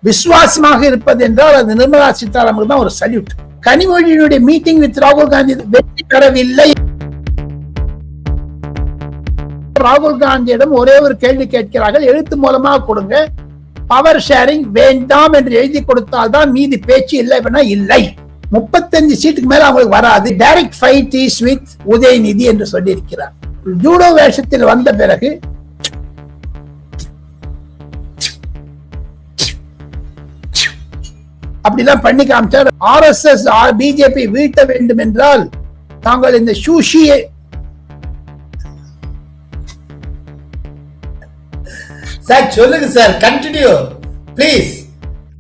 விசுவாசமாக இருப்பது என்றால் அது நிர்மலா சீதாராமனுக்கு தான் ஒரு சல்யூட். கனிமொழியினுடைய மீட்டிங் வித் ராகுல் காந்தி வெற்றி பெறவில்லை. ராகுல் காந்தியிடம் ஒரே ஒரு கேள்வி கேட்கிறார்கள், எழுத்து மூலமாக கொடுங்க, பவர் ஷேரிங் வேண்டாம் என்று எழுதி கொடுத்தால் தான் மீதி பேச்சு இல்லை. இல்லை, 35 சீட்டுக்கு மேல அவங்களுக்கு வராது. Direct fight is with Udhayanidhi என்று சொல்லி இருக்கிறார். ஜூடோ வேஷத்தில் வந்த பிறகு அப்படிதான் பண்ணி காமிச்சார். RSS பிஜேபி வீழ்த்த வேண்டும் என்றால் தாங்கள் இந்த சூஷியை சார் சொல்லுங்க sir, continue please.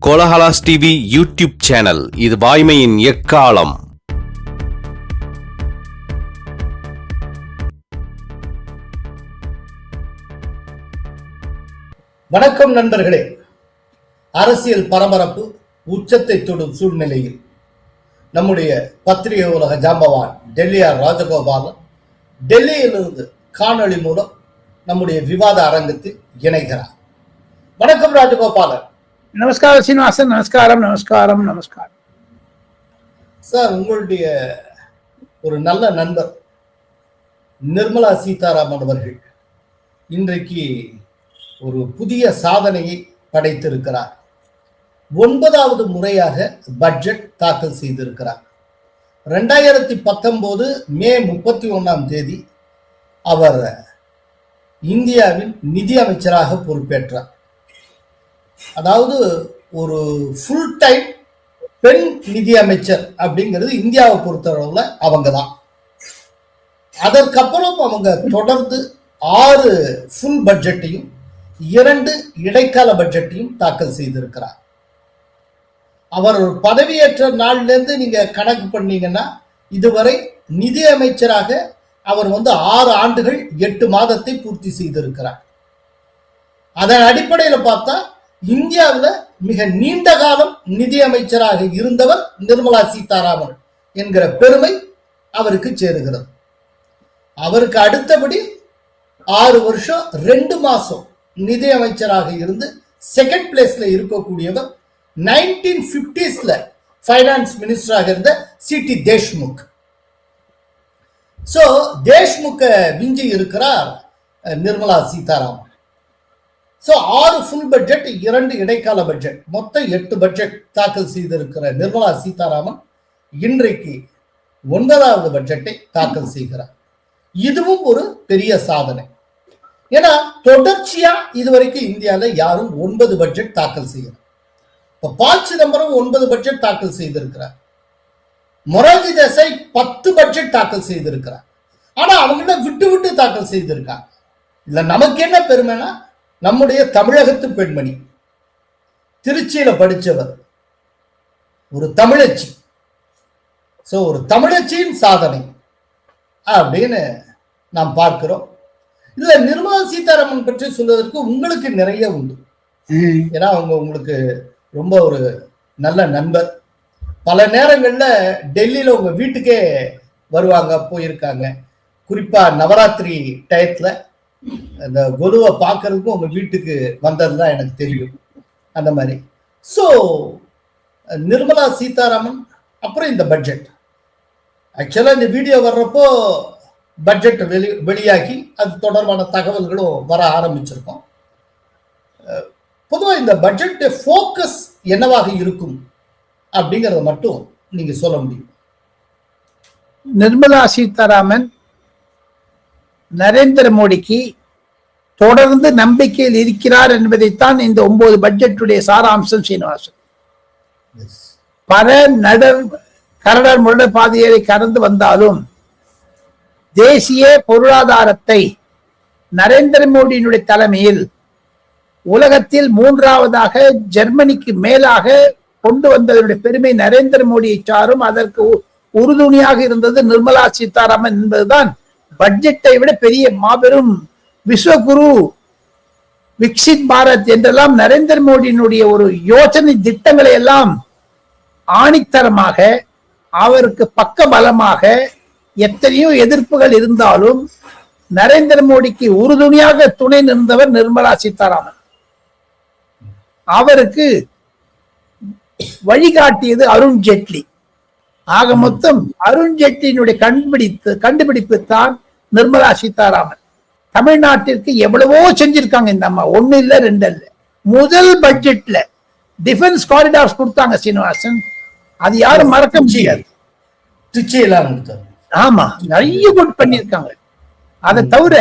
Kolahalas TV YouTube channel, இது வாய்மையின் எக்காலம். வணக்கம் நண்பர்களே. அரசியல் பரபரப்பு உச்சத்தை தொடும் சூழ்நிலையில் நம்முடைய பத்திரிகை உலக ஜாம்பவான் டெல்லியார் ராஜகோபாலன் டெல்லியிலிருந்து காணொளி மூலம் நம்முடைய விவாத அரங்கத்தில் இணைகிறார். வணக்கம் ராஜகோபாலன். நமஸ்காரம் சீனிவாசன். நமஸ்காரம் நமஸ்காரம் நமஸ்காரம் சார். உங்களுடைய ஒரு நல்ல நண்பர் நிர்மலா சீதாராமன் அவர்கள் இன்றைக்கு ஒரு புதிய சாதனையை படைத்திருக்கிறார். 9வது முறையாக பட்ஜெட் தாக்கல் செய்திருக்கிறார். 2019 மே 31ஆம் தேதி அவர் இந்தியாவின் நிதி அமைச்சராக பொறுப்பேற்றார். அதாவது ஒரு ஃபுல் டைம் பெண் நிதி அமைச்சர் அப்படிங்கிறது இந்தியாவை பொறுத்தளவுல அவங்க தான். அதற்கப்புறம் அவங்க தொடர்ந்து 6 ஃபுல் பட்ஜெட்டையும் 2 இடைக்கால பட்ஜெட்டையும் தாக்கல் செய்திருக்கிறார். அவர் பதவியேற்ற நாள்ல இருந்து நீங்க கணக்கு பண்ணீங்கன்னா இதுவரை நிதி அமைச்சராக அவர் 6 ஆண்டுகள் 8 மாதத்தை பூர்த்தி செய்திருக்கிறார். அதன் அடிப்படையில் பார்த்தா இந்தியாவில் மிக நீண்ட காலம் நிதி அமைச்சராக இருந்தவர் நிர்மலா சீதாராமன் என்கிற பெருமை அவருக்கு சேருகிறது. அவருக்கு அடுத்தபடி 6 வருஷம் 2 மாசம் நிதி அமைச்சராக இருந்து செகண்ட் பிளேஸ்ல இருக்கக்கூடியவர் 1950s ஃபைனான்ஸ் மினிஸ்டராக இருந்த சிடி தேஷ்முக். சோ தேஷ்முக்க விஞ்சி இருக்கிறார் Nirmala Sitharaman. So 6 full budget 2 இடைக்கால பட்ஜெட் மொத்தம் 8 பட்ஜெட் தாக்கல் செய்திருக்கிற நிர்மலா சீதாராமன் இன்றைக்கு 9வது பட்ஜெட்டை தாக்கல் செய்கிறார். இதுவும் ஒரு பெரிய சாதனை. ஏன்னா தொடர்ச்சியா இதுவரைக்கும் இந்தியாவில் யாரும் 9 பட்ஜெட் தாக்கல் செய்யணும். ப. சிதம்பரம் 9 பட்ஜெட் தாக்கல் செய்திருக்கிறார். மொரார்ஜி தேசாய் 10 பட்ஜெட் தாக்கல் செய்திருக்கிறார். ஆனா அவங்க விட்டு விட்டு தாக்கல் செய்திருக்காங்க. இல்ல நமக்கு என்ன பெருமைனா நம்முடைய தமிழகத்து பெண்மணி, திருச்சியில படிச்சவர், ஒரு தமிழச்சி. சோ ஒரு தமிழச்சியின் சாதனை அப்படின்னு நாம் பார்க்கிறோம். இதுல நிர்மலா சீதாராமன் பற்றி சொல்வதற்கு உங்களுக்கு நிறைய உண்டு. ஏன்னா அவங்க உங்களுக்கு ரொம்ப ஒரு நல்ல நண்பர். பல நேரங்கள்ல டெல்லியில உங்க வீட்டுக்கே வருவாங்க, போயிருக்காங்க. குறிப்பா நவராத்திரி டயத்துல அந்த கொலுவை பார்க்கறதுக்கும் உங்க வீட்டுக்கு வந்ததுதான் எனக்கு தெரியும். அந்த மாதிரி சோ நிர்மலா சீதாராமன் அப்புறம் இந்த பட்ஜெட் ஆக்சுவலா இந்த வீடியோ வர்றப்போ பட்ஜெட் வெளியாகி அது தொடர்பான தகவல்களும் வர ஆரம்பிச்சிருக்கோம். பொதுவாக இந்த பட்ஜெட் ஃபோக்கஸ் என்னவாக இருக்கும் அப்படிங்கறத மட்டும் நீங்க சொல்ல முடியும். நிர்மலா சீதாராமன் நரேந்திர மோடிக்கு தொடர்ந்து நம்பிக்கையில் இருக்கிறார் என்பதைத்தான் இந்த 9 பட்ஜெட்டுடைய சாராம்சம். சீனிவாசன் பல கரடர் முரடர் பாதையை கடந்து வந்தாலும் தேசிய பொருளாதாரத்தை நரேந்திர மோடியினுடைய தலைமையில் உலகத்தில் 3வதாக ஜெர்மனிக்கு மேலாக கொண்டு வந்ததனுடைய பெருமை நரேந்திர மோடியை சாரும். அதற்கு உறுதுணையாக இருந்தது நிர்மலா சீதாராமன் என்பதுதான் பட்ஜெட்டை விட பெரிய மாபெரும் விஸ்வகுரு, விக்சித் பாரத் என்றெல்லாம் நரேந்திர மோடியினுடைய ஒரு யோசனை திட்டங்களை எல்லாம் ஆணித்தரமாக, அவருக்கு பக்க பலமாக, எத்தனையோ எதிர்ப்புகள் இருந்தாலும் நரேந்திர மோடிக்கு உறுதுணையாக துணை நின்றவர் நிர்மலா சீதாராமன். அவருக்கு வழிகாட்டியது அருண் ஜேட்லி. ஆக மொத்தம் அருண் ஜேட்லியினுடைய கண்டுபிடிப்பு தான் நிர்மலா சீதாராமன். தமிழ்நாட்டிற்கு எவ்வளவோ செஞ்சிருக்காங்க இந்த அம்மா, ஒண்ணு இல்ல ரெண்டு இல்ல. முதல் பட்ஜெட்ல டிஃபென்ஸ் காரிடார்ஸ் கொடுத்தாங்க சீனிவாசன், அது யாரும் மறக்க முடியாது. ஆமா, நிறைய போட்டு பண்ணிருக்காங்க. அதை தவிர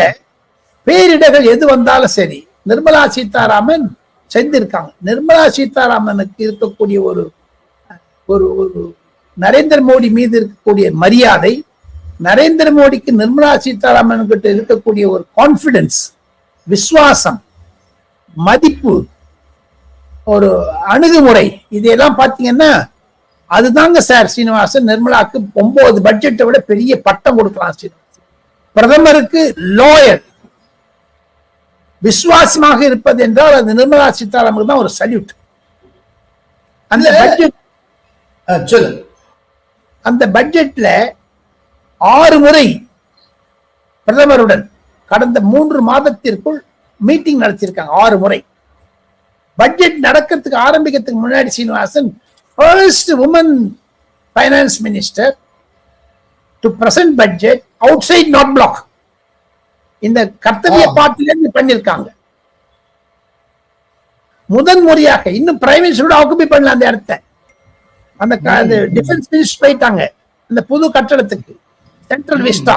பேரிடர்கள் எது வந்தாலும் சரி நிர்மலா சீதாராமன் செஞ்சிருக்காங்க. நிர்மலா சீதாராமனுக்கு இருக்கக்கூடிய ஒரு ஒரு ஒரு நரேந்திர மோடி மீது இருக்கக்கூடிய மரியாதை, நரேந்திர மோடிக்கு நிர்மலா சீதாராமன் கிட்ட இருக்கக்கூடிய ஒரு கான்பிடன்ஸ், விசுவாசம், மதிப்பு, ஒரு அணுகுமுறை, இதெல்லாம் பாத்தீங்கன்னா அதுதாங்க சார் சீனிவாசன் நிர்மலாக்கு 9 பட்ஜெட்டை விட பெரிய பட்டம் கொடுக்கலாம். சீனிவாசன் பிரதமருக்கு லோயல், விசுவாசமாக இருப்பது என்றால் அது நிர்மலா சீதாராமனுக்கு தான் ஒரு சல்யூட். அந்த பட்ஜெட் அந்த பட்ஜெட்ல 6 முறை பிரதமருடன் கடந்த 3 மாதத்திற்குள் மீட்டிங் நடத்தியிருக்காங்க. 6 முறை. பட்ஜெட் நடக்கிறதுக்கு ஆரம்பிக்கிறதுக்கு முன்னாடி Srinivasan first woman finance minister to present budget outside North Block. இந்த கர்த்தவிய பாட்டிலிருந்து பண்ணிருக்காங்க. முதன் முறையாக இன்னும் பிரைம் மினிஸ்டரோட ஆக்குபை பண்ணல அந்த இடத்த. அந்த டிஃபென்ஸ் மினிஸ்டர் போயிட்டாங்க அந்த புது கட்டடத்துக்கு, சென்ட்ரல் விஸ்டா.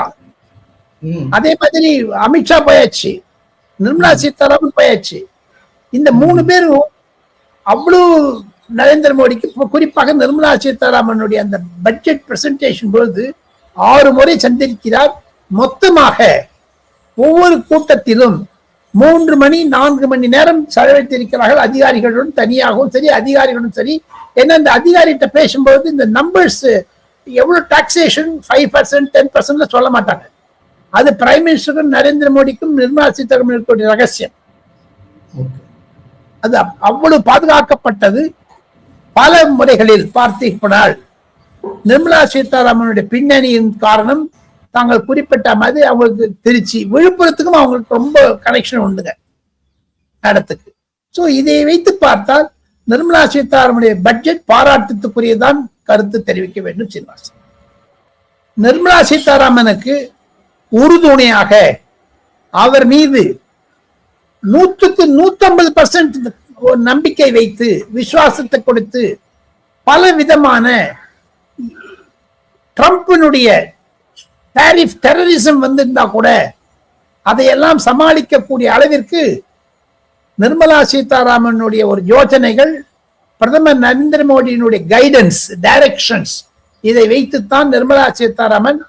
அதே மாதிரி அமித்ஷா போயாச்சு, நிர்மலா சீதாராமன் போயாச்சு. இந்த 3 பேரும் அவ்வளவு நரேந்திர மோடிக்கு, குறிப்பாக நிர்மலா சீதாராமனுடைய அந்த பட்ஜெட் பிரசன்டேஷன் பொழுது 6 முறை சந்திருக்கிறார். மொத்தமாக ஒவ்வொரு கூட்டத்திலும் 3 மணி 4 மணி நேரம் செலவழித்திருக்கிறார்கள். அதிகாரிகளுடன் தனியாகவும் சரி, அதிகாரிகளுடன் சரி. ஏன்னா இந்த அதிகாரிகிட்ட பேசும்போது இந்த நம்பர்ஸ் எவ்வளவு டாக்ஸேஷன் 5%, 10% சொல்ல மாட்டாங்க. அது பிரைம் மினிஸ்டருக்கும் நரேந்திர மோடிக்கும் நிர்மலா சீதாராமன் ரகசியம். அது அவ்வளவு பாதுகாக்கப்பட்டது. பல முறைகளில் பார்த்தீர்கள் நிர்மலா சீதாராமனுடைய பின்னணியின் காரணம் தாங்கள் குறிப்பிட்ட மாதிரி அவங்களுக்கு திருச்சி, விழுப்புரத்துக்கும் அவங்களுக்கு ரொம்ப கனெக்ஷன் உண்டுங்க இடத்துக்கு. சோ இதை வைத்து பார்த்தால் நிர்மலா சீதாராமனுடைய பட்ஜெட் பாராட்டுக்குரியதான் கருத்து தெரிவிக்க வேண்டும் சீனிவாசன். நிர்மலா சீதாராமனுக்கு உறுதுணையாக அவர் மீது 100க்கு 150% நம்பிக்கை வைத்து விசுவாசத்தை கொடுத்து பல விதமான ட்ரம்பினுடைய டாரிஃப் டெரரிசம் வந்திருந்தா கூட அதையெல்லாம் சமாளிக்கக்கூடிய அளவிற்கு நிர்மலா சீதாராமனுடைய ஒரு யோசனைகள், பிரதமர் நரேந்திர மோடியினுடைய கைடன்ஸ், டைரக்ஷன்ஸ், இதை வைத்துத்தான் நிர்மலா சீதாராமன்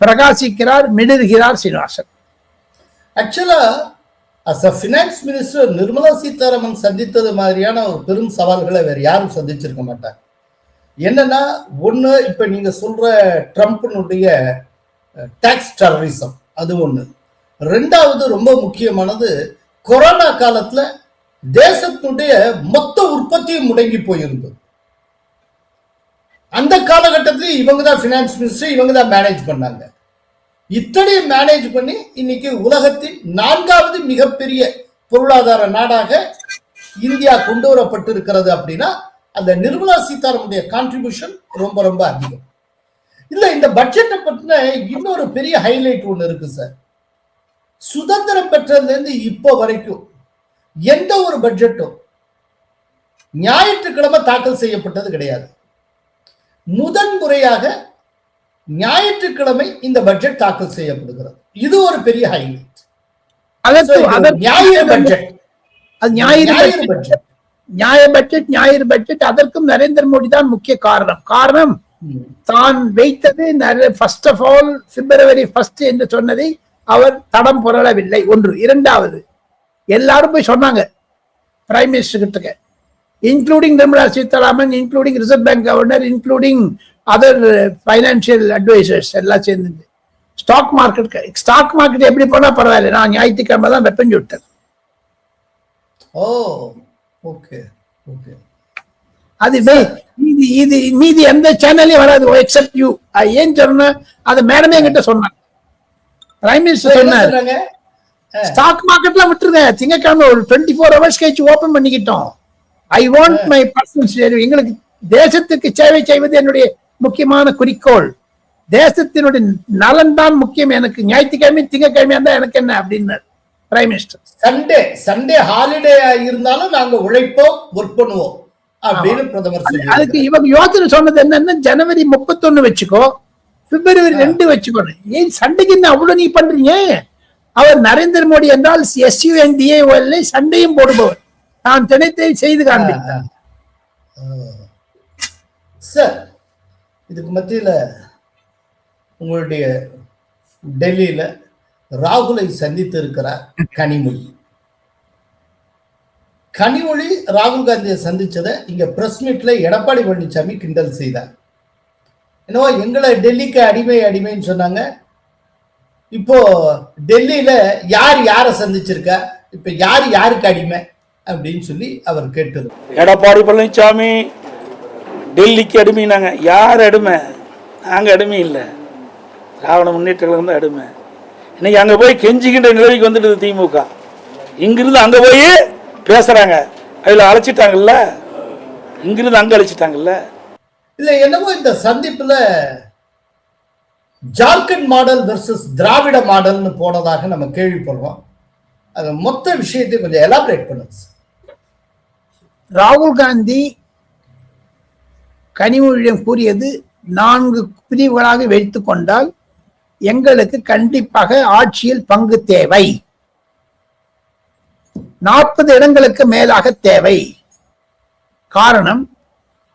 பிரகாசிக்கிறார், மிளறுகிறார் சீனிவாசன். ஆக்சுவலா as a finance minister Nirmala Sitharaman சந்தித்தது மாதிரியான ஒரு பெரும் சவால்களை வேற யாரும் சந்திச்சிருக்க மாட்டாங்க. என்னன்னா, ஒண்ணு இப்ப நீங்க சொல்ற ட்ரம்ப்னுடைய டாக்ஸ் டெரரிசம், அது ஒண்ணு. ரெண்டாவது ரொம்ப முக்கியமானது, கொரோனா காலத்துல தேசத்தினுடைய மொத்த உற்பத்தியும் முடங்கி போயிருந்தது. அந்த காலகட்டத்திலேயே இவங்க தான் பினான்ஸ் மினிஸ்டர், இவங்க தான் மேனேஜ் பண்ணாங்க. இத்தனை மேனேஜ் பண்ணி இன்னைக்கு உலகத்தின் 4வது மிகப்பெரிய பொருளாதார நாடாக இந்தியா கொண்டு வரப்பட்டிருக்கிறது. அப்படின்னா அந்த நிர்மலா சீதாராமனுடைய கான்ட்ரிபியூஷன் ரொம்ப ரொம்ப அதிகம். இல்ல, இந்த பட்ஜெட்டை பற்றின இன்னொரு பெரிய ஹைலைட் ஒண்ணு இருக்கு சார். சுதந்திரம் பெற்றதுல இருந்து இப்போ வரைக்கும் எந்த ஒரு பட்ஜெட்டும் ஞாயிற்றுக்கிழமை தாக்கல் செய்யப்பட்டது கிடையாது. முதன் முறையாக ஞாயிற்றுக்கிழமை இந்த பட்ஜெட் தாக்கல் செய்யப்படுகிறது. இது ஒரு பெரிய ஹைலைட். ஞாயிறு பட்ஜெட் அதற்கும் நரேந்திர மோடி தான் முக்கிய காரணம். தான் வைத்தது ஃபர்ஸ்ட் ஆஃப் ஆல் பிப்ரவரி 1 என்று சொன்னதை அவர் தடம் புரளவில்லை. ஒன்று. இரண்டாவது, எல்லாரும் போய் சொன்னாங்க பிரைம் மினிஸ்டர் கிட்ட, including Nirmala Sitharaman, including reserve bank governor, including other financial advisers எல்லாம் சேர்ந்து ஸ்டாக் மார்க்கெட் எப்படி போனா பரவாயில்ல, நான் ஞாயிற்றுக்கிழமை தான் வெப்பஞ்சு விட்டேன். அதுவே மீதி எந்த சேனல்லையும் வராது எக்ஸப்ட் யூ. ஏன் சொன்ன அதை மேடமே என்கிட்ட சொன்னாங்க. பிரைம் மினிஸ்டர் சொன்னார் ஸ்டாக் மார்க்கெட்லாம் விட்டுருங்க, திங்கக்கிழமை ஒரு 24 hours கழிச்சு ஓபன் பண்ணிக்கிட்டோம், ஐ வாண்ட் மை பர்சனல். எங்களுக்கு தேசத்துக்கு சேவை செய்வது என்னுடைய முக்கியமான குறிக்கோள். தேசத்தினுடைய நலன் தான் முக்கியம். எனக்கு ஞாயிற்றுக்கிழமை திங்கக்கிழமையா இருந்தா எனக்கு என்ன அப்படின்னு பிரைம் மினிஸ்டர். சண்டே ஹாலிடே இருந்தாலும் நாங்க உழைப்போம், ஒர்க் பண்ணுவோம் அப்படின்னு பிரதமர் சொல்லி. அதுக்கு இவங்க யோசனை சொன்னது என்னன்னா, ஜனவரி 31 வச்சுக்கோ, பிப்ரவரி 2 வச்சுக்கணும். ஏன் சண்டைக்கு என்ன அவ்வளவு நீ பண்றீங்க? அவர் நரேந்திர மோடி என்றால் SUNDA சண்டையும் போடுபவர். நான் தினத்தை செய்து காண்பித்தார். சார், இதுக்கு மத்தியில உங்களுடைய டெல்லியில ராகுலை சந்தித்து இருக்கிறார் கனிமொழி ராகுல் காந்தியை சந்திச்சதை இங்க பிரஸ் மீட்ல எடப்பாடி பழனிசாமி கிண்டல் செய்தார். என்னவோ எங்களை டெல்லிக்கு அடிமைன்னு சொன்னாங்க. இப்போ டெல்லியில யாரை சந்திச்சிருக்கா, இப்ப யாருக்கு அடிமை அப்படின்னு சொல்லி அவர் கேட்டது. எடப்பாடி பழனிசாமி டெல்லிக்கு அடிமைனாங்க. யார் அடிமை? நாங்க அடிமை இல்லை, திராவிட முன்னேற்ற கழகம் தான் அடிமை. இன்னைக்கு அங்க போய் கெஞ்சிக்கின்ற நிலைக்கு வந்துட்டு திமுக. இங்கிருந்து அங்க போய் பேசுறாங்க. அதுல அழைச்சிட்டாங்கல்ல, இங்கிருந்து அங்க அழைச்சிட்டாங்கல்ல. இல்ல என்னவோ இந்த சந்திப்புல ஜார்க்கண்ட் மாடல் வெர்சஸ் திராவிட மாடல்னு போனதாக நம்ம கேள்விப்படுறோம். அது மொத்த விஷயத்தை கொஞ்சம் எலாபரேட் பண்ணுங்க. ராகுல் காந்தி கனிமொழியிடம் கூறியது 4 பிரிவுகளாக வைத்துக் கொண்டால் எங்களுக்கு கண்டிப்பாக ஆட்சியில் பங்கு தேவை, 40 இடங்களுக்கு மேலாக தேவை. காரணம்,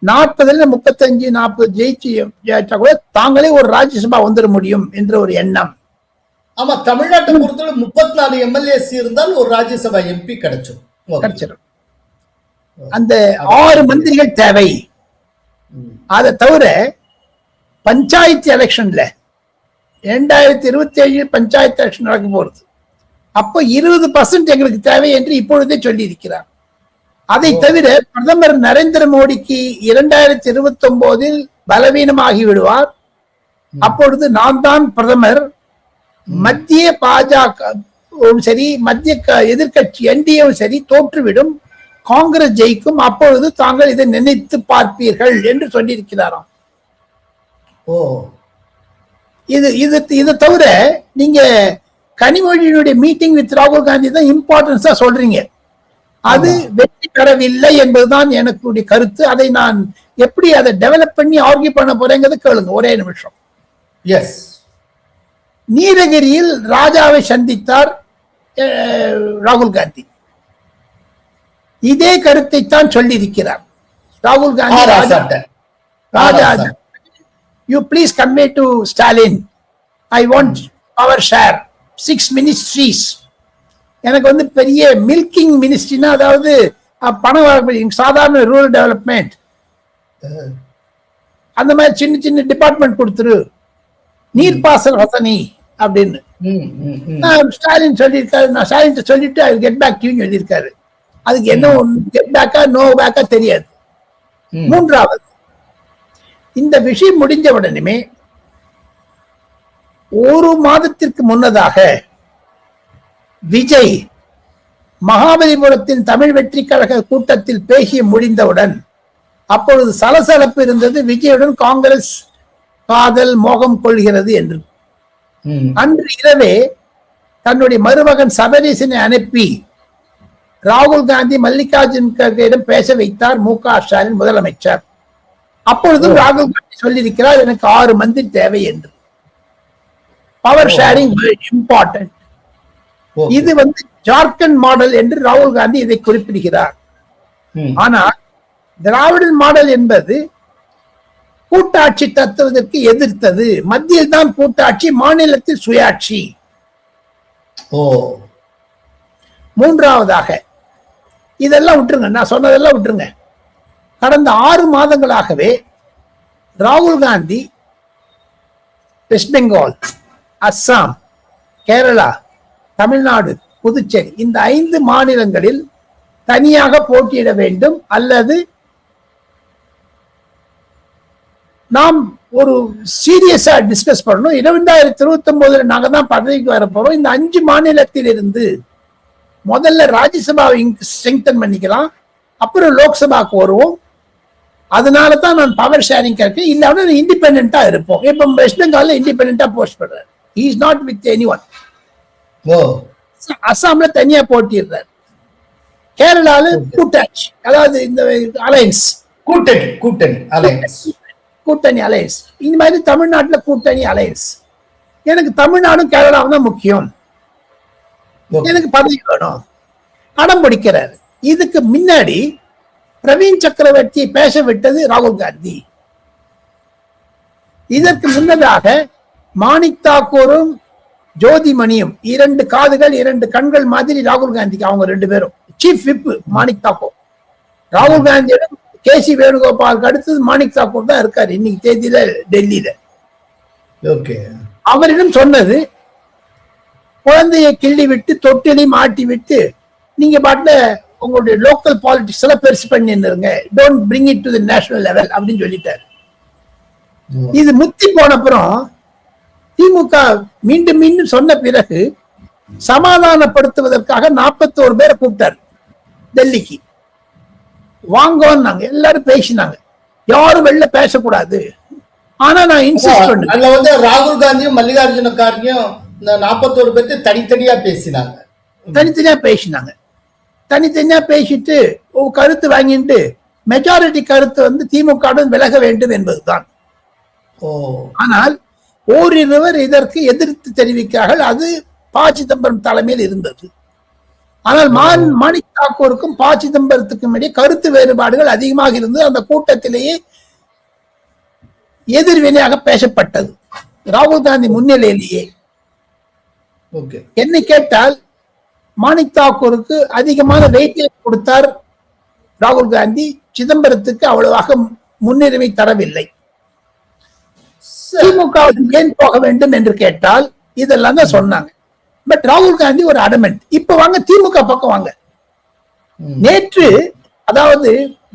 40 35 40 ஜெயிச்சா கூட தாங்களே ஒரு ராஜ்யசபா வந்துட முடியும் என்ற ஒரு எண்ணம். ஆமா, தமிழ்நாட்டை பொறுத்தவரை 34 MLAs இருந்தால் ஒரு ராஜ்யசபா MP கிடைச்சிடும். அந்த 6 மந்திரிகள் தேவை. அதை தவிர பஞ்சாயத்து எலெக்ஷன்ல 2027 பஞ்சாயத்து எலெக்ஷன் நடக்க போறது. அப்போ 20% எங்களுக்கு தேவை என்று இப்பொழுதே சொல்லி இருக்கிறார். அதை தவிர பிரதமர் நரேந்திர மோடிக்கு 2029 பலவீனமாகி விடுவார். அப்பொழுது நான் தான் பிரதமர். மத்திய பாஜகவும் சரி, மத்திய எதிர்கட்சி NDAவும் சரி தோற்றுவிடும், காங்கிரஸ் ஜெயிக்கும். அப்பொழுது தாங்கள் இதை நினைத்து பார்ப்பீர்கள் என்று சொல்லியிருக்கிறாராம். இது தவிர நீங்க கனிமொழியினுடைய மீட்டிங் வித் ராகுல் காந்தி தான் இம்பார்ட்டன்ஸா சொல்றீங்க. அது வெற்றி பெறவில்லை என்பதுதான் எனக்கு கருத்து. அதை நான் எப்படி அதை டெவலப் பண்ணி ஆர்கியூ பண்ண போறேங்கிறத கேளுங்க. ஒரே நிமிஷம். எஸ், நீலகிரியில் ராஜாவை சந்தித்தார் ராகுல் காந்தி. இதே கருத்தை தான் சொல்லி இருக்கிறார் ராகுல் காந்தி. ராஜா, you please convey to Stalin, I want our share, 6 ministries. எனக்கு பெரிய மில்கிங் மினிஸ்ட்ரினா, அதாவது பணம் சாதாரண ரூரல் டெவலப்மெண்ட் அந்த மாதிரி சின்ன சின்ன டிபார்ட்மெண்ட் கொடுத்துரு, நீர்ப்பாசன வசதி அப்படின்னு நான் ஸ்டாலின் சொல்லியிருக்காரு. நான் ஸ்டாலின் சொல்லிட்டு I get back to you சொல்லியிருக்காரு. அதுக்கு என்ன கெட் பேக்கா நோ பேக்கா தெரியாது. மூன்றாவது, இந்த விஷயம் முடிஞ்ச உடனே 1 மாதத்திற்கு முன்னதாக விஜய் மகாபலிபுரத்தின் தமிழ் வெற்றி கழக கூட்டத்தில் பேசி முடிந்தவுடன் அப்பொழுது சலசலப்பு இருந்தது. விஜயுடன் காங்கிரஸ் காதல் மோகம் கொள்கிறது என்று. அன்று இரவே தன்னுடைய மருமகன் சபரீசனை அனுப்பி ராகுல் காந்தி மல்லிகார்ஜுன் கர்கேயிடம் பேச வைத்தார் மு.க. ஸ்டாலின் முதலமைச்சர். அப்பொழுதும் ராகுல் காந்தி சொல்லியிருக்கிறார், எனக்கு 6 மந்திரி தேவை என்று. Power sharing important. இது ஜார்க்கண்ட் மாடல் என்று ராகுல் காந்தி இதை குறிப்பிடுகிறார். ஆனால் திராவிடன் மாடல் என்பது கூட்டாட்சி தத்துவதற்கு எதிர்த்தது. மத்தியில் தான் கூட்டாட்சி, மாநிலத்தில் சுயாட்சி. மூன்றாவதாக, இதெல்லாம் விட்டுருங்க, நான் சொன்னதெல்லாம் விட்டுருங்க. கடந்த 6 மாதங்களாகவே ராகுல் காந்தி வெஸ்ட் பெங்கால், அஸ்ஸாம், கேரளா, தமிழ்நாடு, புதுச்சேரி இந்த 5 மாநிலங்களில் தனியாக போட்டியிட வேண்டும், அல்லது நாம் ஒரு சீரியஸா டிஸ்கஸ் பண்ணணும். 2029 நாங்க தான் பதவிக்கு வர போறோம். இந்த 5 மாநிலத்தில் இருந்து முதல்ல ராஜ்யசபாவை ஸ்ட்ரெங்தன் பண்ணிக்கலாம், அப்புறம் லோக்சபாக்கு வருவோம். அதனால தான் நான் பவர் ஷேரிங் கேட்கிறேன். இல்லாம இண்டிபெண்டா இருப்போம். இப்ப வெஸ்ட் பெங்கால்ல இண்டிபெண்டா போஸ்ட் பண்றாரு. He is not with anyone. அசாம்ல தனியா போட்டிடுறாரு. கேரளால கூட்டாட்சி, அதாவது இந்த அலையன்ஸ், கூட்டணி அலையன்ஸ். இந்த மாதிரி தமிழ்நாட்டுல கூட்டணி அலையன்ஸ். எனக்கு தமிழ்நாடும் கேரளாவும் தான் முக்கியம், எனக்கு பதவி வேணும், அடம் பிடிக்கிறாரு. இதுக்கு முன்னாடி பிரவீன் சக்கரவர்த்தியை பேச விட்டது ராகுல் காந்தி. இதற்கு முன்னதாக மாணிக் தாக்கூரும் ஜோதிமணியும், 2 காதுகள் 2 கண்கள் மாதிரி ராகுல் காந்திக்கு. அவங்க 2 பேரும் சீஃப் விப். மாணிக் தாக்கூர் ராகுல் காந்தியிடம் கேசி வேணுகோபாலுக்கு அடுத்தது மாணிக் தாக்கூர் தான் இருக்காரு இன்னைக்கு தேதியில டெல்லியில. அவரிடம் சொன்னது, குழந்தையை கிள்ளி விட்டு தொட்டிலை மாட்டி விட்டு நீங்க பாட்டுல உங்களுடைய லோக்கல் பாலிடிக்ஸ் எல்லாம் பெருசு பண்ணிருங்க, don't bring it to the national level அப்படின்னு சொல்லிட்டாரு. இது முத்தி போன அப்புறம் திமுக மீண்டும் மீண்டும் சொன்ன பிறகு சமாதானப்படுத்துவதற்காக 41 பேரை கூப்பிட்டாரு டெல்லிக்கு. வாங்கோன்னாங்க, எல்லாரும் பேசினாங்க. யாரும் வெளில பேசக்கூடாது. ஆனா நான் இன்சிஸ்ட் பண்ணேன். அதுல வந்து ராகுல் காந்தியும் மல்லிகார்ஜுன கார்கேயும் இந்த 41 பேர்த்து தனித்தனியா பேசிட்டு கருத்து வாங்கிட்டு மெஜாரிட்டி கருத்து வந்து திமுக விலக வேண்டும் என்பதுதான். ஆனால் ஓரிருவர் இதற்கு எதிர்த்து தெரிவிக்கிறார்கள். அது ப. சிதம்பரம் தலைமையில் இருந்தது. ஆனால் மாணிக் தாக்கூருக்கும் ப. சிதம்பரத்துக்கும் இடையே கருத்து வேறுபாடுகள் அதிகமாக இருந்தது. அந்த கூட்டத்திலேயே எதிர்வினையாக பேசப்பட்டது ராகுல் காந்தி முன்னிலையிலேயே. என்னை கேட்டால் மாணிக் தாக்கூருக்கு அதிகமான வெயிட்டேஜ் கொடுத்தார் ராகுல் காந்தி, சிதம்பரத்துக்கு அவ்வளவாக முன்னுரிமை தரவில்லை. திமுக ஏன் போக வேண்டும் என்று கேட்டால் இதெல்லாம் தான் சொன்னாங்க. பட் ராகுல் காந்தி ஒரு அடமெண்ட். இப்ப வாங்க திமுக பக்கம் வாங்க. நேற்று, அதாவது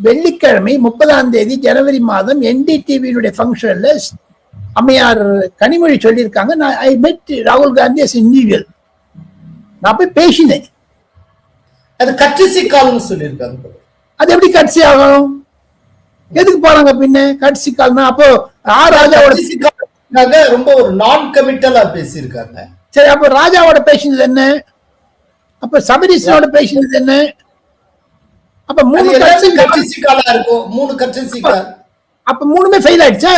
வெள்ளிக்கிழமை 30ஆம் தேதி ஜனவரி மாதம் NDTV ஃபங்க்ஷன்ல அம்மையார் கனிமொழி சொல்லியிருக்காங்க, நான் ஐ மெட் ராகுல் காந்தி as individual. நான் போய் பேசினேன். அது கட்சி கால்னு சொல்லியிருக்காங்க. அது எப்படி கட்சி ஆகணும்? எதுக்கு போறாங்க பின்ன கட்சி கால்னா? அப்போ ராஜாவோட ரொம்ப ஒரு நான் கமிட்டலா பேசியிருக்காங்க. சரி, அப்ப ராஜாவோட பேசினது என்ன? அப்ப சபரீஷனோட பேசினது என்ன? அப்ப 3 கட்சி காலா இருக்கும். 3 கட்சி கால். அப்ப 3மே ஃபெயில் ஆயிடுச்சா?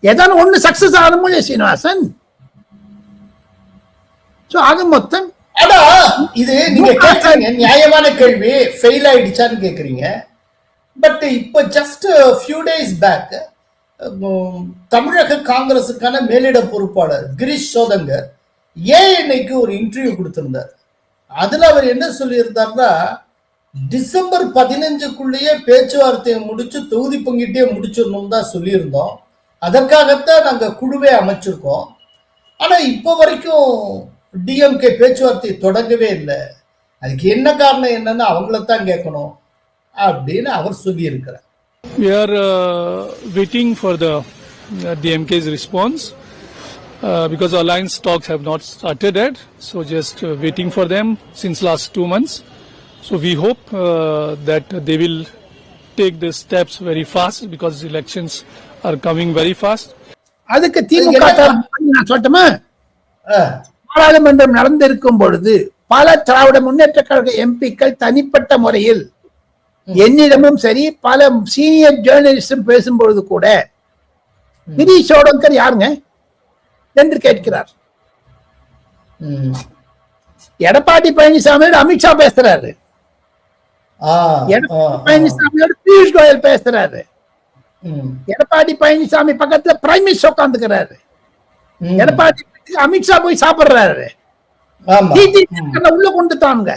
ஏதாவது ஒண்ணு சக்சஸ் ஆகணுமோ சீனிவாசன்? சோ ஆக மொத்தம் ஆனா இது நீங்க கேக்குறீங்க நியாயமான கேள்வி, ஃபெயில் ஆயிடுச்சான்னு கேக்குறீங்க. பட் இப்ப ஜஸ்ட் ஃபியூ டேஸ் பேக் தமிழக காங்கிரசுக்கான மேலிட பொறுப்பாளர் கிரீஷ் சோதங்கர் ஏஎன்ஐக்கு ஒரு இன்டர்வியூ கொடுத்திருந்தார். அதுல அவர் என்ன சொல்லியிருந்தார்னா, டிசம்பர் 15க்குள்ளேயே பேச்சுவார்த்தையை முடிச்சு தொகுதி பங்கிட்டே முடிச்சிடணும் தான் சொல்லியிருந்தோம். அதற்காகத்தான் நாங்க குழுவே அமைச்சிருக்கோம். ஆனா இப்ப வரைக்கும் டிஎம்கே பேச்சுவார்த்தை தொடங்கவே இல்லை. அதுக்கு என்ன காரணம் என்னன்னு அவங்களத்தான் கேட்கணும் அப்படின்னு அவர் சொல்லி இருக்கிறார். We are waiting for the DMK's response because alliance talks have not started yet. So just waiting for them since last 2 months. So we hope that they will take the steps very fast because elections are coming very fast. அதுக்கு திமுக நான் சொல்லட்டுமா? பாராளுமன்றம் நடந்திருக்கும் பொழுது பல திராவிட முன்னேற்ற கழக எம்பிக்கள் தனிப்பட்ட முறையில் என்னிடமும் சரி பல சீனியர் ஜேர்னலிஸ்டும் பேசும்பொழுது கூட கிரீஷ் சோடங்கர் யாருங்க என்று கேட்கிறார். எடப்பாடி பழனிசாமியோட அமித்ஷா பேசுறாரு, எடப்பாடி பழனிசாமியோட பியூஷ் கோயல் பேசுறாரு, எடப்பாடி பழனிசாமி பக்கத்துல பிரைம் மினிஸ்டர் உட்காந்துக்கிறாரு, எடப்பாடி அமித்ஷா போய் சாப்பிடுறாரு, உள்ள கொண்டுட்டாங்க.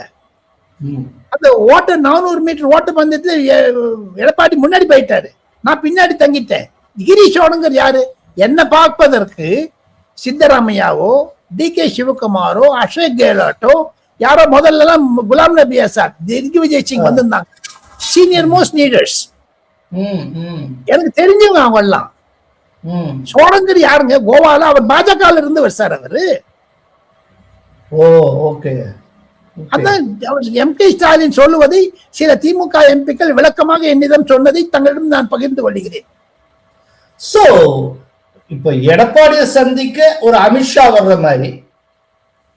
அந்த ஓட்ட 400 மீட்டர் ஓட்ட பந்தயத்துல எடப்பாடி முன்னாடி போயிட்டாரு, நான் பின்னாடி தங்கிட்டேன். கிரீஷ் சோடங்கர் யாரு? என்ன பார்ப்பதற்கு சித்தராமையாவோ DK சிவகுமாரோ அசோக் கெஹ்லோட்டோ யாரோ முதல்ல எல்லாம் குலாம் நபி ஆசாத், திக்விஜய் சிங் வந்திருந்தாங்க, சீனியர் மோஸ்ட் லீடர்ஸ். எனக்கு தெரிஞ்சவங்க அவங்க எல்லாம். சோடங்கர் யாருங்க? கோவால அவர் பாஜக இருந்து வச்சார் அவரு. அதான் எம்.கே. ஸ்டாலின் சொல்லுவதை சில திமுக எம்பிக்கள் விளக்கமாக என்னிடம் சொன்னதை தங்களிடம் நான் பகிர்ந்து கொள்கிறேன். சோ இப்ப எடப்பாடியை சந்திக்க ஒரு அமித்ஷா வர்ற மாதிரி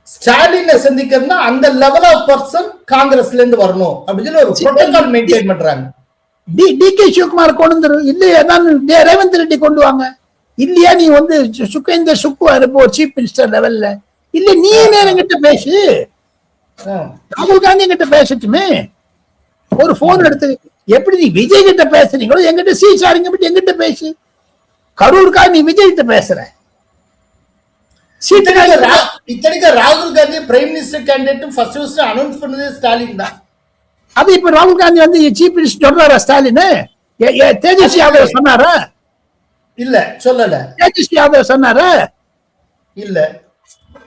ஸ்டாலினை சந்திக்கிறதுனா அந்த லெவல் ஆஃப் பர்சன் காங்கிரஸ்ல இருந்து வரணும் அப்படின்னு ஒரு புரோட்டோகால் மெயின்டைன் பண்றாங்க. டி.கே. சிவகுமார் கொண்டு வந்துரு, இல்லையா தான் ரேவந்த் ரெட்டி கொண்டு வாங்க, இல்லையா நீ வந்து சுகேந்தர் சுக்கு அனுப்பு ஒரு சீஃப் மினிஸ்டர் லெவல்ல, இல்ல நீ நேரம் கிட்ட பேசு, ராகுல் காந்தி கிட்ட பேசட்டுமே, ஒரு போன் எடுத்து எப்படி நீ விஜய் கிட்ட பேசுறீங்களோ எங்கிட்ட சீசாரிங்க பத்தி எங்கிட்ட பேசு. கரூருக்கா நீ விஜய் கிட்ட பேசுற, இத்தனைக்கு ராகுல் Gandhi prime minister candidate first announce பண்ணதே ஸ்டாலின் தான். அது இப்ப ராகுல் காந்தி வந்து சீஃப் மினிஸ்டர் சொல்றாரா ஸ்டாலின்? தேஜஸ்வி யாதவ் சொன்னாரா? இல்ல சொல்லல. தேஜஸ்வி யாதவ் சொன்னாரா? இல்ல.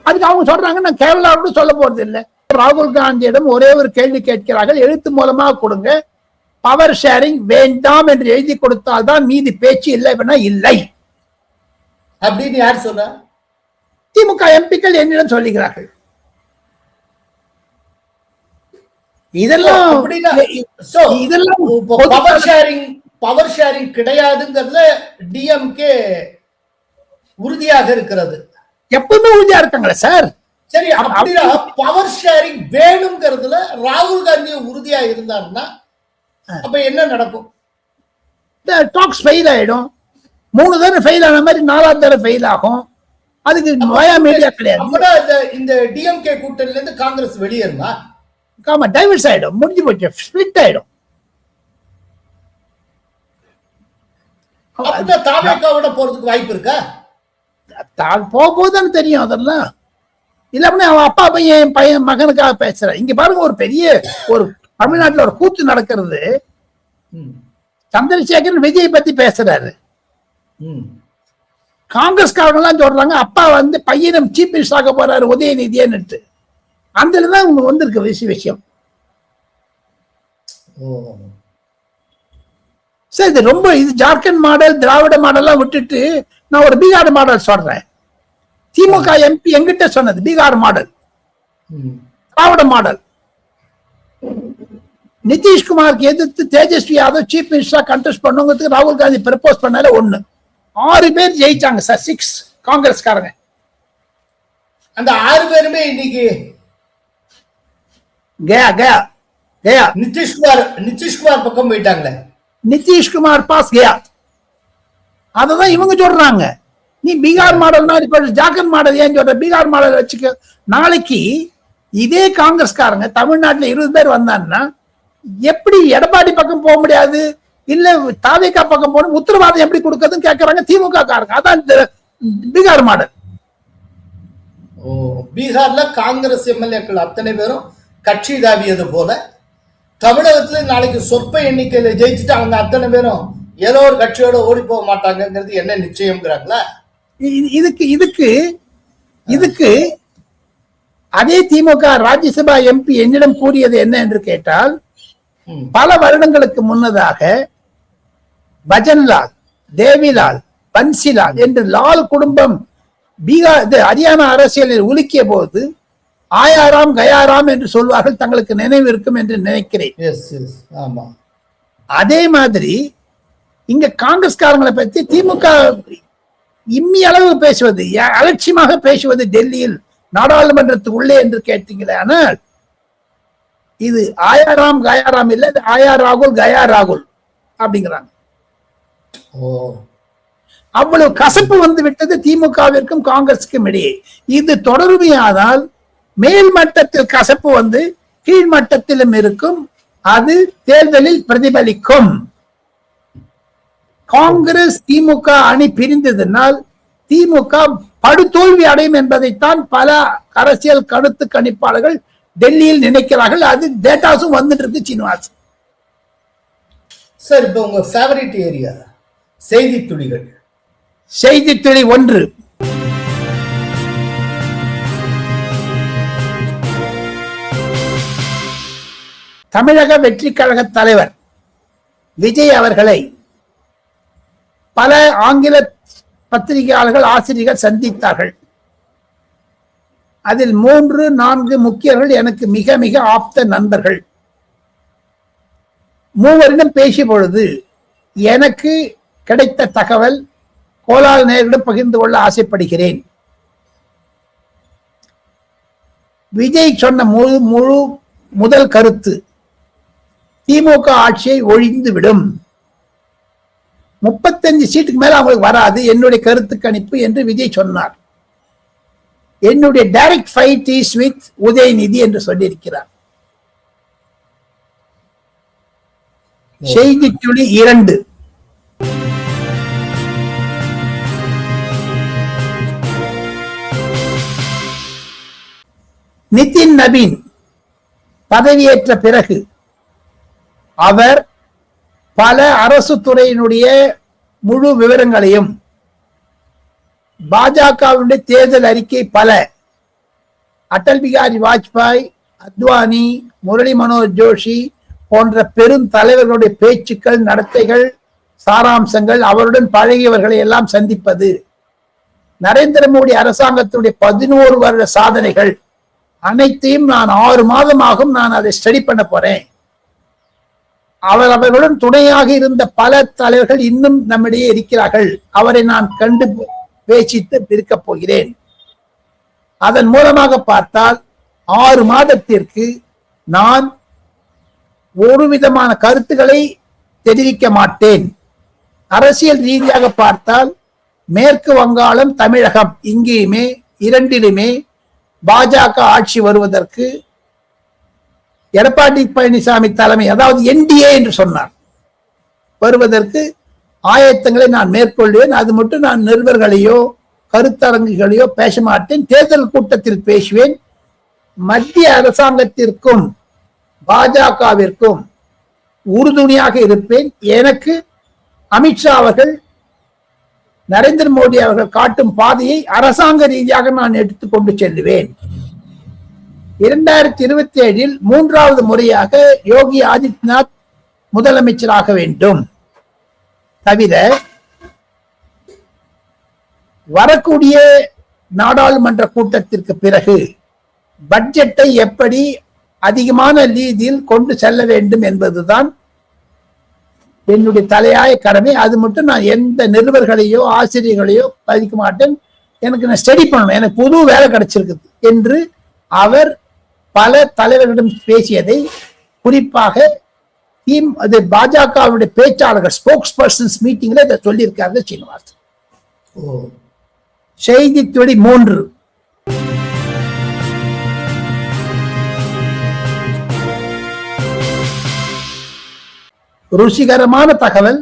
அதுக்கு அவங்க சொல்றாங்க நான் கேரளாவோட சொல்ல போறது இல்ல. ராகுல் காந்தியிடம் ஒரே ஒரு கேள்வி கேட்கிறார்கள், எழுத்து மூலமா கொடுங்க, பவர் ஷேரிங் வேண்டாம் என்று எழுதி கொடுத்தால் தான் மீதி பேச்சு இல்லை இல்லை அப்படின்னு யார் சொன்னா? திமுக எம்பிக்கள் என்னிடம் சொல்லுகிறார்கள். இதெல்லாம் பவர் ஷேரிங் கிடையாதுங்கிறதுல டிஎம்கே உறுதியாக இருக்கிறது. எப்பவுமே உறுதியா இருக்காங்களா சார்? சரி, அப்படின்னா பவர் ஷேரிங் வேணுங்கிறதுல ராகுல் காந்தி உறுதியா இருந்தாருன்னா அப்ப என்ன நடக்கும்? டாக்ஸ் ஃபெயில் ஆயிடும். 3 தடவை ஃபெயில் ஆன மாதிரி 4ஆவது தடவை ஃபெயில் ஆகும். அதுக்கு மீடியா கிடையாது. இந்த டிஎம்கே கூட்டணியில இருந்து காங்கிரஸ் வெளியேறுமா? ஆமா, டைவர்ஸ் ஆயிடும், முடிஞ்சு போச்சு, ஸ்பிளிட் ஆயிடும். தாவேகாவோட போறதுக்கு வாய்ப்பு இருக்கா? போகும்போதுதான் தெரியும் அதெல்லாம். இல்ல அப்படின்னா அவன் அப்பா பையன் மகனுக்காக பேசுறேன். இங்க பாருங்க, ஒரு பெரிய ஒரு தமிழ்நாட்டுல ஒரு கூத்து நடக்கிறது. சந்திரசேகரன் விஜய் பத்தி பேசுறாரு. காங்கிரஸ்காரங்க எல்லாம் சொல்றாங்க அப்பா வந்து பையனும் சீஃப் மினிஸ்டர் ஆக போறாரு உதயநிதியன்னுட்டு. அந்த தான் வந்திருக்கு விஷயம். சரி, இது ரொம்ப இது ஜார்க்கண்ட் மாடல் திராவிட மாடல்லாம் விட்டுட்டு நான் ஒரு பீகார் மாடல் சொல்றேன். திமுக எம்பி எங்கிட்ட சொன்னது பீகார் மாடல், திராவிட மாடல். நிதிஷ்குமாருக்கு எதிர்த்து தேஜஸ்வி யாதவ் சீஃப் மினிஸ்டரா கண்டெஸ்ட் பண்ணுங்கிறதுக்கு ராகுல் காந்தி ப்ரப்போஸ் பண்ணால 1 6 பேர் ஜெயிச்சாங்க சார். 6 காங்கிரஸ்காரங்க. அந்த 6 பேருமே இன்னைக்கு கயா கயா கயா நிதிஷ்குமார் பக்கம் போயிட்டாங்களே. நிதிஷ்குமார் பாஸ் கயா. அததான் இவங்க சொல்றாங்க. நீ பீகார் மாடல் ஜார்க்கண்ட் மாடல் ஏன் சொல்ற? பீகார் மாடல் வச்சுக்க. நாளைக்கு இதே காங்கிரஸ்காரங்க தமிழ்நாட்டுல 20 பேர் வந்தாங்கன்னா எப்படி எடப்பாடி பக்கம் போக முடியாது, இல்ல தாவேகா பக்கம் போகணும் உத்தரவாதம் எப்படி கொடுக்கறதுன்னு கேட்கறாங்க திமுக காரங்க. அதான் பீகார் மாடல். பீகார்ல காங்கிரஸ் எம்எல்ஏக்கள் அத்தனை பேரும் கட்சி தாவியது போல தமிழகத்துல நாளைக்கு சொற்ப எண்ணிக்கையில ஜெயிச்சுட்டு அவங்க அத்தனை பேரும் ஏதோ ஒரு கட்சியோட ஓடி போக மாட்டாங்கிறது என்ன நிச்சயம்ங்கிறாங்களா? இதுக்கு அதே திமுக ராஜ்யசபா எம்பி என்னிடம் கூறியது என்ன என்று கேட்டால், பல வருடங்களுக்கு முன்னதாக பஜன்லால், தேவிலால், பன்சிலால் என்று லால் குடும்பம் பீகார் ஹரியானா அரசியலில் உலுக்கிய போது ஆயாராம் கயாராம் என்று சொல்வார்கள், தங்களுக்கு நினைவு இருக்கும் என்று நினைக்கிறேன். அதே மாதிரி இங்க காங்கிரஸ்காரங்களை பற்றி திமுக இம்மி அளவு பேசுவது, அலட்சியமாக பேசுவது டெல்லியில் நாடாளுமன்றத்துக்கு உள்ளே என்று கேட்டீங்களே. ஆனால் இது ஆயாராம் கயாராம் இல்ல, ஆயா ராகுல் கயா ராகுல் அப்படிங்கிறாங்க. அவ்வளவு கசப்பு வந்து விட்டது திமுகவிற்கும் காங்கிரஸுக்கும் இடையே. இது தொடர்மையானால் மேல் மட்டத்தில் கசப்பு வந்து கீழ் மட்டத்திலும் இருக்கும், அது தேர்தலில் பிரதிபலிக்கும். காங்கிரஸ் திமுக அணி பிரிந்ததனால் திமுக படுதோல்வி அடையும் என்பதைத்தான் பல அரசியல் கருத்து கணிப்பாளர்கள் டெல்லியில் நினைக்கிறார்கள். அது டேட்டாஸும் வந்துட்டு இருக்கு. சீனிவாஸ் சார், இப்ப உங்க ஃபேவரட் ஏரியா செய்தி துளிகள். செய்தி துளி 1. தமிழக வெற்றி கழக தலைவர் விஜய் அவர்களை பல ஆங்கில பத்திரிகையாளர்கள் ஆசிரியர்கள் சந்தித்தார்கள். அதில் 3-4 முக்கியர்கள் எனக்கு மிக மிக ஆப்த நண்பர்கள். மூவரிடம் பேசிய பொழுது எனக்கு கிடைத்த தகவல் கோலால் நேரிடம் பகிர்ந்து கொள்ள ஆசைப்படுகிறேன். விஜய் சொன்ன முதல் கருத்து திமுக ஆட்சியை ஒழிந்துவிடும், 35 சீட்டுக்கு மேல அவங்களுக்கு வராது என்னுடைய கருத்து கணிப்பு என்று விஜய் சொன்னார். என்னுடைய direct fight is with Udhayanidhi என்று சொல்லியிருக்கிறார். செய்தி துளி 2. நிதின் நபீன் பதவியேற்ற பிறகு அவர் பல அரசு துறையினுடைய முழு விவரங்களையும் பாஜகவினுடைய தேர்தல் அறிக்கை பல அடல் பிகாரி வாஜ்பாய், அத்வானி, முரளி மனோகர் ஜோஷி போன்ற பெரும் தலைவர்களுடைய பேச்சுக்கள், நடத்தைகள், சாராம்சங்கள், அவருடன் பழகியவர்களை எல்லாம் சந்திப்பது, நரேந்திர மோடி அரசாங்கத்தினுடைய 11 வருட சாதனைகள் அனைத்தையும் நான் 6 மாதமாகும் நான் அதை ஸ்டடி பண்ண போறேன். அவர்களுடன் துணையாக இருந்த பல தலைவர்கள் இன்னும் நம்மிடையே இருக்கிறார்கள். அவரை நான் கண்டு பேசித்து இருக்கப் போகிறேன். அதன் மூலமாக பார்த்தால் 6 மாதத்திற்கு நான் ஒரு விதமான கருத்துக்களை தெரிவிக்க மாட்டேன். அரசியல் ரீதியாக பார்த்தால் மேற்கு வங்காளம், தமிழகம் இங்கேயுமே இரண்டிலுமே பாஜக ஆட்சி வருவதற்கு எடப்பாடி பழனிசாமி தலைமை, அதாவது என்டிஏ என்று சொன்னார், வருவதற்கு ஆயத்தங்களை நான் மேற்கொள்வேன். அது மட்டும் நான் நிருபர்களையோ கருத்தரங்குகளையோ பேச மாட்டேன். தேர்தல் கூட்டத்தில் பேசுவேன். மத்திய அரசாங்கத்திற்கும் பாஜகவிற்கும் உறுதுணையாக இருப்பேன். எனக்கு அமித்ஷா அவர்கள், நரேந்திர மோடி அவர்கள் காட்டும் பாதையை அரசாங்க ரீதியாக நான் எடுத்துக்கொண்டு செல்லுவேன். 2027 3வது முறையாக யோகி ஆதித்யநாத் முதலமைச்சராக வேண்டும். தவிர வரக்கூடிய நாடாளுமன்ற கூட்டத்திற்கு பிறகு பட்ஜெட்டை எப்படி அதிகமான ரீதியில் கொண்டு செல்ல வேண்டும் என்பதுதான் என்னுடைய தலையாய கடமை. அது மட்டும் நான் எந்த நிருபர்களையோ ஆசிரியர்களையோ பதிக்க மாட்டேன். எனக்கு நான் ஸ்டடி பண்ணணும், எனக்கு புது வேலை கிடைச்சிருக்குது என்று அவர் பல தலைவர்களிடம் பேசியதை குறிப்பாக அது பாஜகவுடைய பேச்சாளர்கள் ஸ்போக்ஸ் பர்சன்ஸ் மீட்டிங்ல இதை சொல்லியிருக்காரு சீனிவாசன். செய்தி துளி 3. ருசிகரமான தகவல்,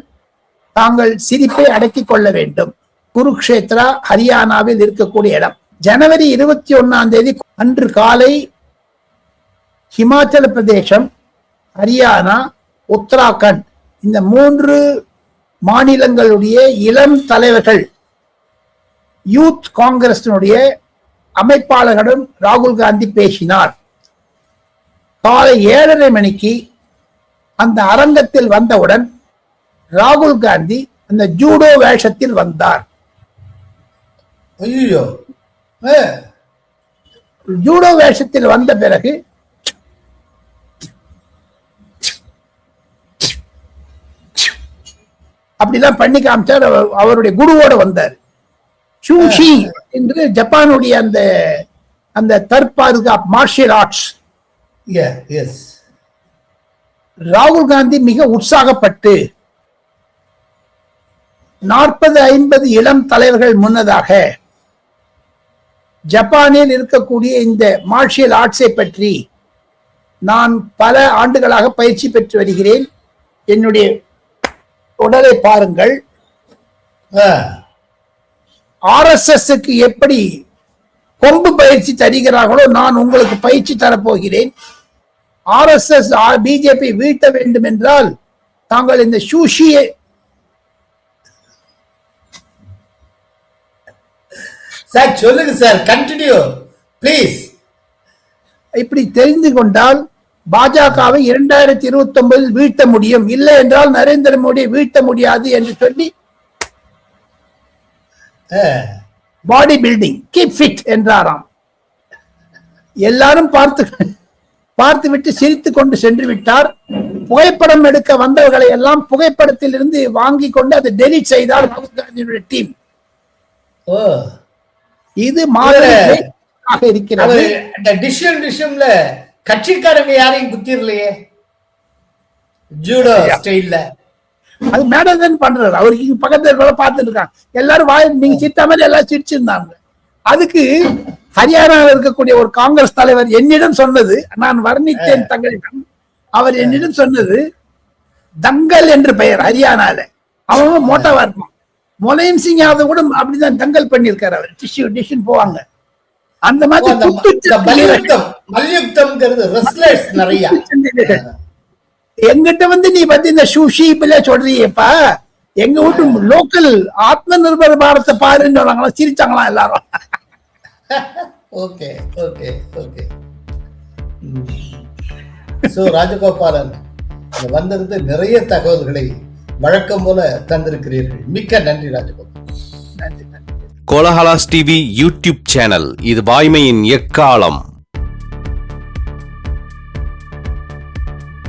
தாங்கள் சிரிப்பை அடக்கிக் கொள்ள வேண்டும். குருக்ஷேத்ரா ஹரியானாவில் இருக்கக்கூடிய இடம். ஜனவரி 21 அன்று காலை ஹிமாச்சல பிரதேசம், ஹரியானா, உத்தராகண்ட் இந்த 3 மாநிலங்களுடைய இளம் தலைவர்கள் யூத் காங்கிரசினுடைய அமைப்பாளர்களிடம் ராகுல் காந்தி பேசினார். காலை 7:30 மணிக்கு அந்த அரங்கத்தில் வந்தவுடன் ராகுல் காந்தி அந்த ஜூடோ வேஷத்தில் வந்தார். ஜூடோ வேஷத்தில் வந்த பிறகு அப்படிலாம் பண்ணி காமிச்சார். அவருடைய குருவோட வந்தார். சூஷி என்று ஜப்பானுடைய அந்த அந்த தற்பாதுகாப்பு மார்ஷியல் ஆர்ட்ஸ். ராகுல் காந்தி மிக உற்சாகப்பட்டு 40-50 இளம் தலைவர்கள் முன்னதாக ஜப்பானில் இருக்கக்கூடிய இந்த மார்ஷியல் ஆர்ட்ஸை பற்றி நான் பல ஆண்டுகளாக பயிற்சி பெற்று வருகிறேன், என்னுடைய உடலை பாருங்கள், RSSக்கு எப்படி கொம்பு பயிற்சி தருகிறார்களோ நான் உங்களுக்கு பயிற்சி தரப்போகிறேன். RSS பிஜேபி வீழ்த்த வேண்டும் என்றால் தாங்கள் இந்த சூஷியை சார் சொல்லுங்க சார், கண்டினியூ ப்ளீஸ். இப்படி தெரிந்து கொண்டால் பாஜகவை 2029 வீழ்த்த முடியும், இல்லை என்றால் நரேந்திர மோடியை வீழ்த்த முடியாது என்று சொல்லி பாடி பில்டிங் கீப் ஃபிட் என்றாராம். எல்லாரும் பார்த்து விட்டு சிரித்து கொண்டு சென்று விட்டார். புகைப்படம் எடுக்க வந்தவர்களை எல்லாம் புகைப்படத்தில் இருந்து வாங்கி கொண்டு அதை டெலிட் செய்தார் ராகுல் காந்தியுடைய டீம். ஓ, இது மாதிரியாக இருக்கிறது. அந்த டிஷன்ல கட்சிக்காரங்க யாரையும் குத்திரலையே ஜூடோ ஸ்டைல்ல. அது மேடம் பண்றாரு. அவருக்கு பக்கத்துல பார்த்துட்டு இருக்காங்க எல்லாரும். நீங்க சிரித்த மாதிரி எல்லாம் சிரிச்சிருந்தாங்க. அதுக்கு ஹரியானாவில் இருக்கக்கூடிய ஒரு காங்கிரஸ் தலைவர் என்னிடம் சொன்னது, நான் வர்ணித்தேன் தங்களிடம். அவர் என்னிடம் சொன்னது, தங்கல் என்று பெயர் ஹரியானால. அவன் மோட்டாவா இருப்பான். முலாயம் சிங் யாதவ் கூட அப்படிதான் தங்கல் பண்ணிருக்காரு. அவர் டிஷன் போவாங்க. அந்த மாதிரி எங்கிட்ட வந்து நீ பத்தி இந்த ஷூஷி இப்ப சொல்றீப்பா, எங்க வீட்டு லோக்கல் ஆத்ம நிர்பர் பாரத்தை பாருன்னு சொன்னாங்களா, சிரிச்சாங்களாம் எல்லாரும். Okay okay okay. So Rajagopalan வந்திருந்து நிறைய தகவல்களை வழக்கம் போல தந்திருக்கிறீர்கள். மிக்க நன்றி ராஜகோபால். நன்றி. கோலஹலாஸ் டிவி யூடியூப் சேனல், இது வாய்மையின் எக்காலம்.